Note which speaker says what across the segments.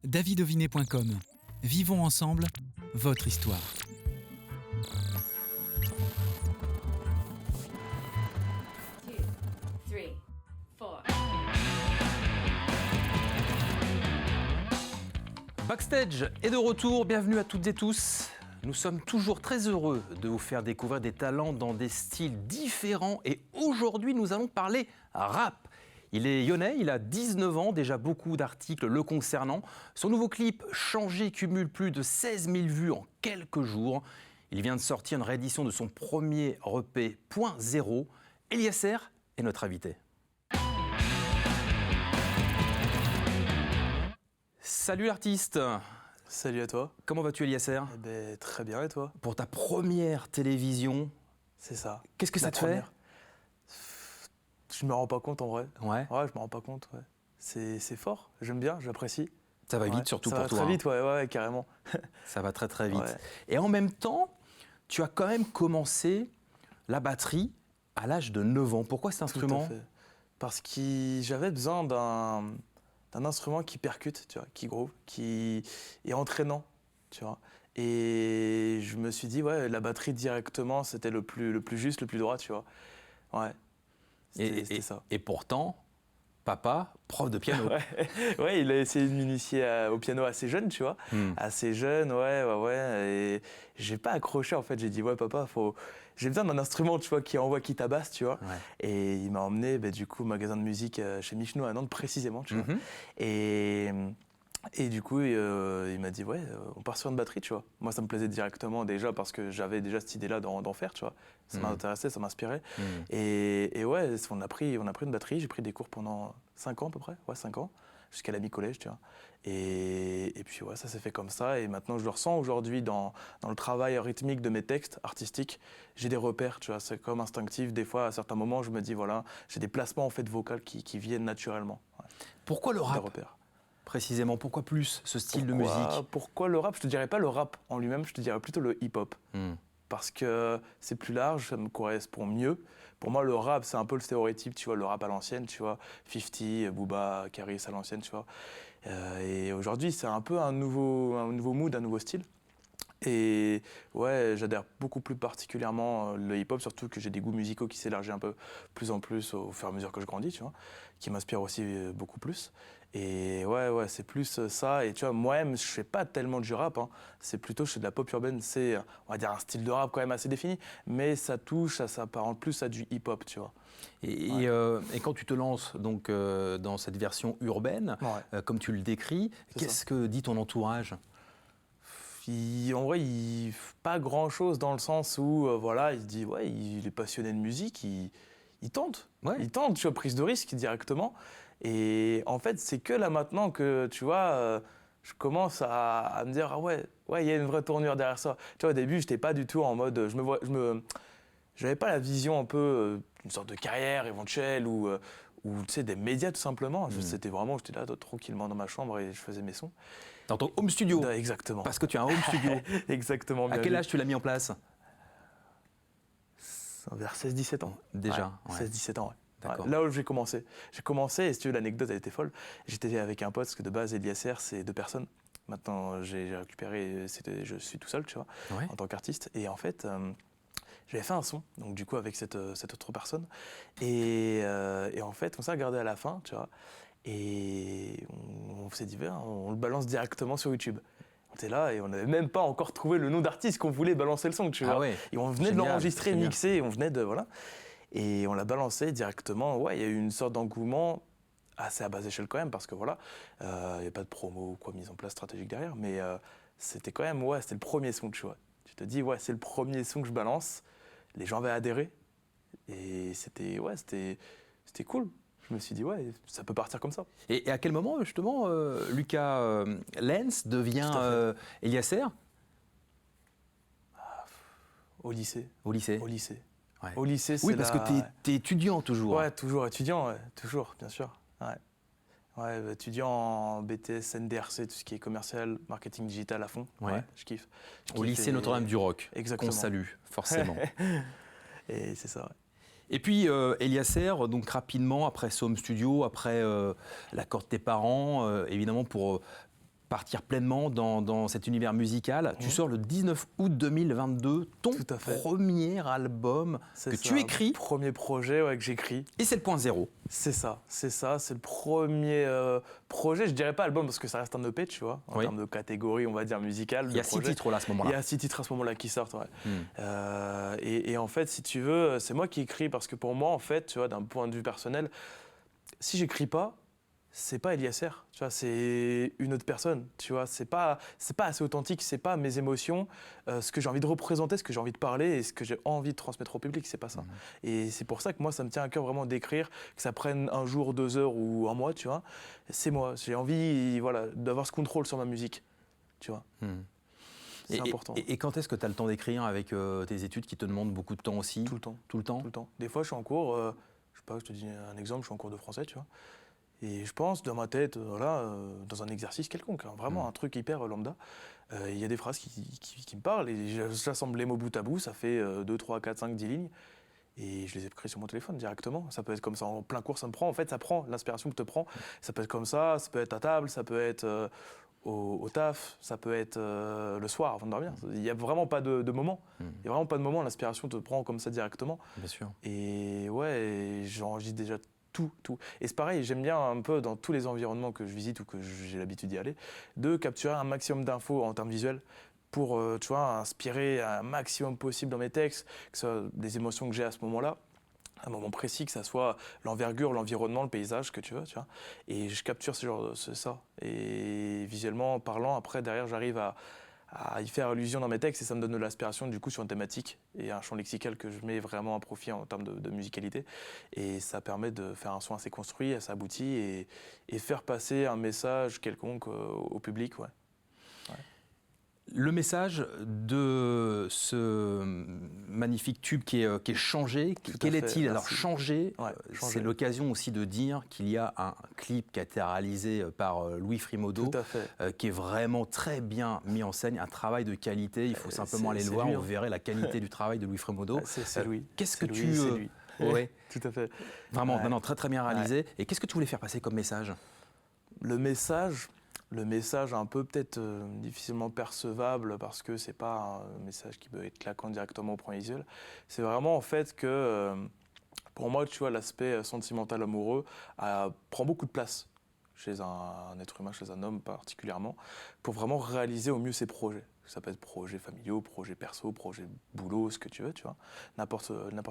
Speaker 1: davidovinet.com. Vivons ensemble votre histoire.
Speaker 2: Backstage est de retour, bienvenue à toutes et tous. Nous sommes toujours très heureux de vous faire découvrir des talents dans des styles différents et aujourd'hui nous allons parler rap. Il est lyonnais, il a 19 ans, déjà beaucoup d'articles le concernant. Son nouveau clip Changer cumule plus de 16 000 vues en quelques jours. Il vient de sortir une réédition de son premier EP Point Zéro. Eliasser est notre invité. Salut l'artiste.
Speaker 3: Salut à toi.
Speaker 2: Comment vas-tu Eliasser ?
Speaker 3: Eh ben, très bien, et toi ?
Speaker 2: Pour ta première télévision,
Speaker 3: C'est ça.
Speaker 2: qu'est-ce que ça te fait ?
Speaker 3: Je me rends pas compte en vrai.
Speaker 2: Ouais.
Speaker 3: Ouais, je me rends pas compte. Ouais. C'est fort, j'aime bien, j'apprécie.
Speaker 2: Ça va vite
Speaker 3: Ouais.
Speaker 2: surtout
Speaker 3: ça
Speaker 2: pour
Speaker 3: va
Speaker 2: toi.
Speaker 3: très vite, ouais, carrément.
Speaker 2: Ça va très très vite.
Speaker 3: Ouais.
Speaker 2: Et en même temps, tu as quand même commencé la batterie à l'âge de 9 ans. Pourquoi cet
Speaker 3: Tout à
Speaker 2: instrument ?
Speaker 3: fait. Parce que j'avais besoin d'un instrument qui percute, tu vois, qui groove, qui est entraînant, tu vois. Et je me suis dit, ouais, la batterie directement, c'était le plus juste, le plus droit, tu vois. Ouais. C'était ça.
Speaker 2: Et pourtant, papa, prof de piano.
Speaker 3: Ouais, il a essayé de m'initier au piano assez jeune, tu vois. Assez jeune, ouais. Et j'ai pas accroché, en fait. J'ai dit, ouais, papa, j'ai besoin d'un instrument, tu vois, qui envoie, qui tabasse, tu vois.
Speaker 2: Ouais.
Speaker 3: Et il m'a emmené, du coup, au magasin de musique chez Michno à Nantes, précisément, tu vois. Et du coup, il m'a dit, ouais, on part sur une batterie, tu vois. Moi, ça me plaisait directement déjà parce que j'avais déjà cette idée-là d'en faire, tu vois. Ça m'intéressait, ça m'inspirait. Et ouais, on a pris une batterie. J'ai pris des cours pendant 5 ans à peu près, 5 ans, jusqu'à la mi-collège, tu vois. Et puis, ouais, ça s'est fait comme ça. Et maintenant, je le ressens aujourd'hui dans le travail rythmique de mes textes artistiques. J'ai des repères, tu vois. C'est comme instinctif. Des fois, à certains moments, je me dis, voilà, j'ai des placements en fait vocaux qui viennent naturellement. Ouais.
Speaker 2: Pourquoi le
Speaker 3: Des
Speaker 2: rap
Speaker 3: repères.
Speaker 2: précisément ? Pourquoi plus ce style de musique ?
Speaker 3: Pourquoi le rap ? Je te dirais pas le rap en lui-même, je te dirais plutôt le hip-hop. Parce que c'est plus large, ça me correspond mieux. Pour moi, le rap, c'est un peu le stéréotype, tu vois, le rap à l'ancienne, tu vois, 50, Booba, Karis à l'ancienne, tu vois. Et aujourd'hui, c'est un peu un nouveau mood, un nouveau style. Et ouais, j'adhère beaucoup plus particulièrement le hip-hop, surtout que j'ai des goûts musicaux qui s'élargissent un peu plus en plus au fur et à mesure que je grandis, tu vois, qui m'inspirent aussi beaucoup plus. Et ouais, c'est plus ça. Et tu vois, moi-même, je fais pas tellement du rap, hein. C'est plutôt, je fais de la pop urbaine. C'est, on va dire, un style de rap quand même assez défini, mais ça s'apparente plus à du hip-hop, tu vois.
Speaker 2: Et quand tu te lances donc dans cette version urbaine, comme tu le décris, qu'est-ce que dit ton entourage ?
Speaker 3: En vrai, pas grand-chose dans le sens où, voilà, il se dit, ouais, il est passionné de musique, il tente.
Speaker 2: Ouais.
Speaker 3: Il tente, tu vois, prise de risque directement. Et en fait, c'est que là maintenant que, tu vois, je commence à me dire, ah ouais, il y a une vraie tournure derrière ça. Tu vois, au début, j'étais pas du tout en mode, j'avais pas la vision un peu d'une sorte de carrière éventuelle ou tu sais, des médias tout simplement. C'était vraiment, j'étais là tranquillement dans ma chambre et je faisais mes sons.
Speaker 2: Dans ton home studio ?
Speaker 3: Exactement.
Speaker 2: Parce que tu as un home studio.
Speaker 3: Exactement.
Speaker 2: À quel âge tu l'as mis en place ?
Speaker 3: Vers 16-17 ans.
Speaker 2: Déjà, ouais.
Speaker 3: 16-17 ans, ouais.
Speaker 2: D'accord.
Speaker 3: Ouais, là où j'ai commencé. Et si tu veux, l'anecdote, elle était folle. J'étais avec un pote, parce que de base, Eliasser, c'est 2 personnes. Maintenant, j'ai récupéré, je suis tout seul, tu vois, en tant qu'artiste. Et en fait, j'avais fait un son, donc du coup, avec cette autre personne. Et en fait, on s'est regardé à la fin, tu vois. Et on s'est dit, on le balance directement sur YouTube. On était là et on n'avait même pas encore trouvé le nom d'artiste qu'on voulait balancer le son, tu vois.
Speaker 2: Ouais.
Speaker 3: Et on venait de l'enregistrer, mixer, et on venait de, voilà. Et on l'a balancé directement. Ouais, il y a eu une sorte d'engouement assez à bas échelle quand même, parce que voilà, il n'y a pas de promo ou quoi mise en place stratégique derrière, mais c'était quand même, c'était le premier son, tu vois. Tu te dis, c'est le premier son que je balance. Les gens avaient adhéré et c'était cool. Je me suis dit, ça peut partir comme ça.
Speaker 2: Et à quel moment, justement, Lucas Lenz devient Eliasser ?
Speaker 3: Au lycée.
Speaker 2: Au lycée.
Speaker 3: Au lycée.
Speaker 2: Ouais.
Speaker 3: Au lycée, c'est
Speaker 2: oui, parce que t'es étudiant toujours.
Speaker 3: Ouais, toujours étudiant, toujours, bien sûr. Ouais, étudiant en BTS, NDRC, tout ce qui est commercial, marketing digital à fond. Ouais, je kiffe.
Speaker 2: Au lycée Notre-Dame-du-Roch.
Speaker 3: Exactement.
Speaker 2: Qu'on salue, forcément.
Speaker 3: Et c'est ça, ouais.
Speaker 2: Et puis Eliasser, donc rapidement, après ce home studio, après l'accord de tes parents, évidemment pour partir pleinement dans cet univers musical. Tu sors le 19 août 2022 ton premier album que tu écris.
Speaker 3: Premier projet que j'écris.
Speaker 2: Et c'est le point zéro.
Speaker 3: C'est ça. C'est le premier projet. Je dirais pas album parce que ça reste un EP, tu vois, en termes de catégorie, on va dire musicale.
Speaker 2: Il y a 6 titres là à ce moment-là.
Speaker 3: Il y a 6 titres à ce moment-là qui sortent, ouais. Et en fait, si tu veux, c'est moi qui écris parce que pour moi, en fait, tu vois, d'un point de vue personnel, si j'écris pas, c'est pas Eliezer, tu vois, c'est une autre personne, tu vois, c'est pas assez authentique, c'est pas mes émotions, ce que j'ai envie de représenter, ce que j'ai envie de parler et ce que j'ai envie de transmettre au public, c'est pas ça. Et c'est pour ça que moi, ça me tient à cœur vraiment d'écrire, que ça prenne un jour, 2 heures ou un mois, tu vois, c'est moi, j'ai envie, voilà, d'avoir ce contrôle sur ma musique, tu vois. C'est important.
Speaker 2: Et quand est-ce que tu as le temps d'écrire avec tes études qui te demandent beaucoup de temps aussi?
Speaker 3: Tout le temps.
Speaker 2: Tout le temps?
Speaker 3: Tout le temps. Des fois, je suis en cours, je sais pas, je te dis un exemple, je suis en cours de français, tu vois. Et je pense, dans ma tête, dans un exercice quelconque, vraiment un truc hyper lambda, il y a des phrases qui me parlent et j'assemble les mots bout à bout, ça fait 2, 3, 4, 5, 10 lignes. Et je les ai écrits sur mon téléphone directement. Ça peut être comme ça, en plein cours, ça me prend. En fait, ça prend, l'inspiration te prend. Ça peut être comme ça peut être à table, ça peut être au taf, ça peut être le soir avant de dormir. Il n'y a vraiment pas de moment. Il n'y a vraiment pas de moment, l'inspiration te prend comme ça directement.
Speaker 2: Bien sûr.
Speaker 3: Et ouais, j'enregistre déjà tout. Et c'est pareil, j'aime bien un peu dans tous les environnements que je visite ou que j'ai l'habitude d'y aller, de capturer un maximum d'infos en termes visuels pour, tu vois, inspirer un maximum possible dans mes textes, que ce soit des émotions que j'ai à ce moment-là, un moment précis, que ça soit l'envergure, l'environnement, le paysage, que tu veux, tu vois. Et je capture ça. Et visuellement parlant, après, derrière, j'arrive à y faire allusion dans mes textes et ça me donne de l'inspiration du coup sur une thématique et un champ lexical que je mets vraiment à profit en termes de musicalité et ça permet de faire un son assez construit, assez abouti et faire passer un message quelconque au public. Ouais.
Speaker 2: Le message de ce magnifique tube qui est changé, quel est-il? Alors changé, c'est l'occasion aussi de dire qu'il y a un clip qui a été réalisé par Louis Frimodo, qui est vraiment très bien mis en scène, un travail de qualité, il faut simplement aller le voir, vous verrez la qualité du travail de Louis Frimodo.
Speaker 3: C'est Louis.
Speaker 2: Qu'est-ce que tu...
Speaker 3: lui.
Speaker 2: Ouais.
Speaker 3: Tout à fait.
Speaker 2: Vraiment, très très bien réalisé. Et qu'est-ce que tu voulais faire passer comme message?
Speaker 3: Le message un peu peut-être difficilement percevable parce que c'est pas un message qui peut être claquant directement au premier visuel. C'est vraiment en fait que pour moi, tu vois, l'aspect sentimental amoureux prend beaucoup de place chez un être humain, chez un homme particulièrement, pour vraiment réaliser au mieux ses projets. Ça peut être projets familiaux, projets perso, projets boulot, ce que tu veux, tu vois, n'importe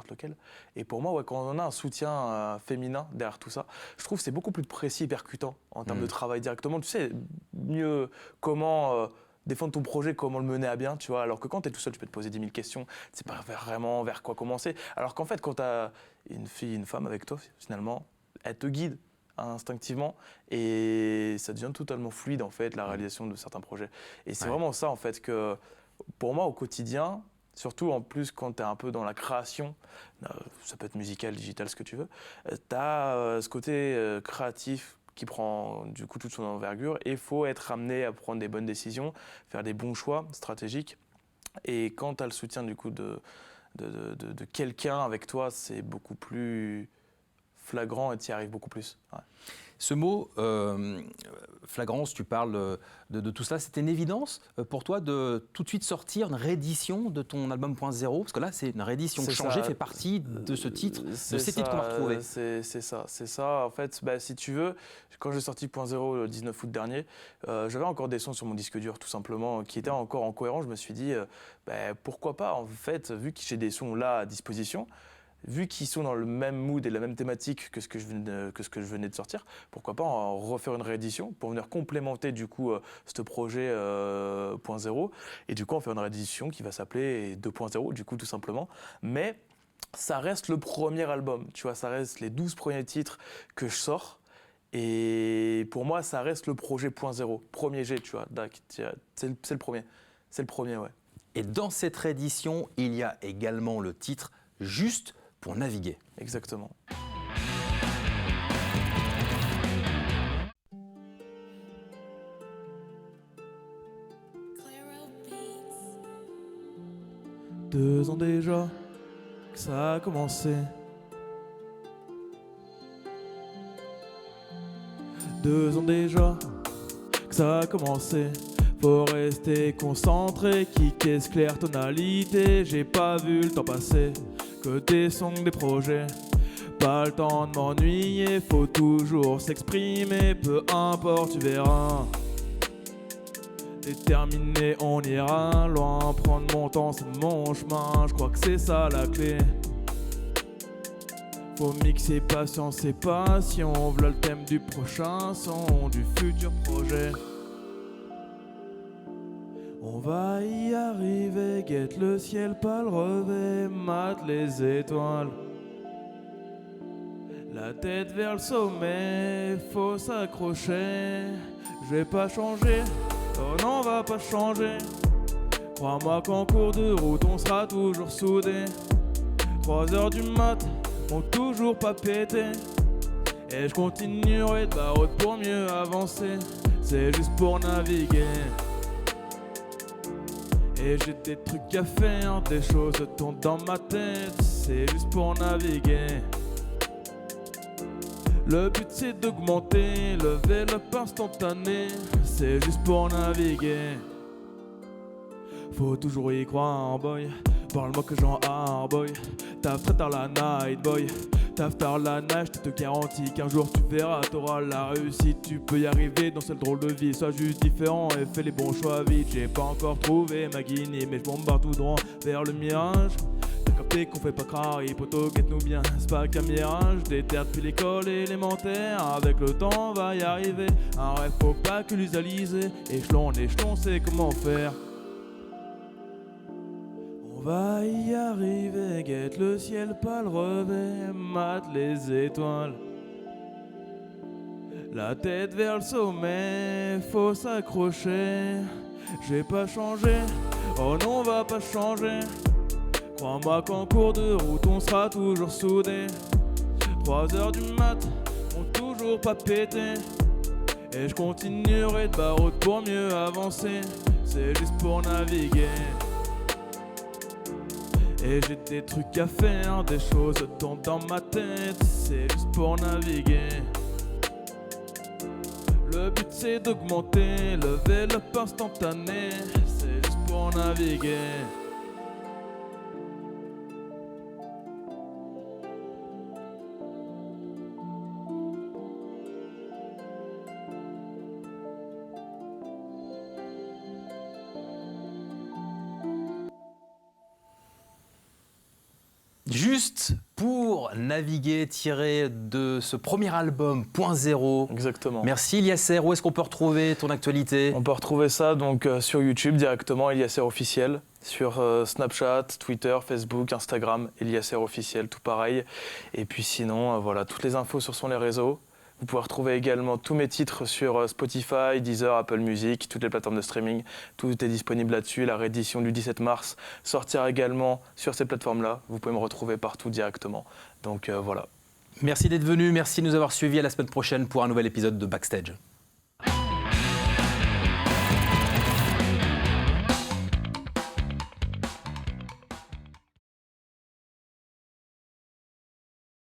Speaker 3: lequel. Et pour moi, quand on a un soutien féminin derrière tout ça, je trouve que c'est beaucoup plus précis et percutant en termes de travail directement. Tu sais mieux comment défendre ton projet, comment le mener à bien, tu vois. Alors que quand tu es tout seul, tu peux te poser 10 000 questions, tu sais pas vraiment vers quoi commencer. Alors qu'en fait, quand tu as une fille, une femme avec toi, finalement, elle te guide instinctivement et ça devient totalement fluide en fait la réalisation de certains projets et c'est vraiment ça en fait que pour moi au quotidien, surtout en plus quand tu es un peu dans la création, ça peut être musical, digital, ce que tu veux, tu as ce côté créatif qui prend du coup toute son envergure et il faut être amené à prendre des bonnes décisions, faire des bons choix stratégiques et quand tu as le soutien du coup de quelqu'un avec toi, c'est beaucoup plus flagrant et tu y arrives beaucoup plus. Ouais.
Speaker 2: Ce mot, flagrance, tu parles de tout cela, c'était une évidence pour toi de tout de suite sortir une réédition de ton album Point Zéro? Parce que là, c'est une réédition changée, fait partie de ce titre, de ces titres qu'on va retrouver.
Speaker 3: C'est ça. En fait, si tu veux, quand j'ai sorti Point Zéro le 19 août dernier, j'avais encore des sons sur mon disque dur, tout simplement, qui étaient encore en cohérence. Je me suis dit, pourquoi pas, en fait, vu que j'ai des sons là à disposition, vu qu'ils sont dans le même mood et la même thématique que ce que je venais de sortir, pourquoi pas en refaire une réédition pour venir complémenter du coup ce projet Point Zéro et du coup en faire une réédition qui va s'appeler 2.0 du coup tout simplement. Mais ça reste le premier album, tu vois, ça reste les 12 premiers titres que je sors. Et pour moi, ça reste le projet Point Zéro, premier G, tu vois, c'est le premier. C'est le premier, ouais.
Speaker 2: Et dans cette réédition, il y a également le titre Juste pour naviguer.
Speaker 3: Exactement. Deux ans déjà que ça a commencé. 2 ans déjà que ça a commencé. Faut rester concentré, kick clair tonalité. J'ai pas vu le temps passer, que des sons, des projets. Pas le temps de m'ennuyer, faut toujours s'exprimer. Peu importe, tu verras. Déterminé, on ira loin. Prendre mon temps, c'est mon chemin. Je crois que c'est ça la clé. Faut mixer patience et passion. Voilà le thème du prochain son, du futur projet. On va y arriver, guette le ciel, pas le revêt, mate les étoiles. La tête vers le sommet, faut s'accrocher. Je vais pas changer, oh non, on va pas changer. Crois-moi qu'en cours de route, on sera toujours soudés. 3h du mat, on toujours pas pété. Et je continuerai de baroud pour mieux avancer. C'est juste pour naviguer. Et j'ai des trucs à faire, des choses tournent dans ma tête. C'est juste pour naviguer. Le but c'est d'augmenter, lever le pas instantané. C'est juste pour naviguer. Faut toujours y croire, boy. Parle-moi que j'en boy. Taf très tard la night, boy. Taf tard la nage, je te garantis qu'un jour tu verras, t'auras la réussite. Tu peux y arriver dans cette drôle de vie. Sois juste différent et fais les bons choix vite. J'ai pas encore trouvé ma guinée, mais je bombarde tout droit vers le mirage. T'as capté qu'on fait pas crari, poto, guette-nous bien. C'est pas qu'un mirage, déterre depuis l'école élémentaire. Avec le temps, on va y arriver. Un rêve, faut pas que l'usaliser. Échelon en échelon, c'est comment faire. On va y arriver, guette le ciel, pas le revêt, mate les étoiles. La tête vers le sommet, faut s'accrocher. J'ai pas changé, oh non, on va pas changer. Crois-moi qu'en cours de route, on sera toujours soudés. 3h du mat, on toujours pas pété. Et je continuerai de baroud pour mieux avancer. C'est juste pour naviguer. Et j'ai des trucs à faire, des choses tournent dans ma tête. C'est juste pour naviguer. Le but c'est d'augmenter, lever le pas instantané. C'est juste pour naviguer.
Speaker 2: Juste pour naviguer, tiré de ce premier album, Point Zéro.
Speaker 3: Exactement.
Speaker 2: Merci Eliasser. Où est-ce qu'on peut retrouver ton actualité ?
Speaker 3: On peut retrouver ça donc sur YouTube directement, Eliasser officiel. Sur Snapchat, Twitter, Facebook, Instagram, Eliasser officiel, tout pareil. Et puis sinon, voilà, toutes les infos sur les réseaux. Vous pouvez retrouver également tous mes titres sur Spotify, Deezer, Apple Music, toutes les plateformes de streaming. Tout est disponible là-dessus. La réédition du 17 mars sortira également sur ces plateformes-là. Vous pouvez me retrouver partout directement. Donc voilà.
Speaker 2: Merci d'être venu, merci de nous avoir suivis. À la semaine prochaine pour un nouvel épisode de Backstage.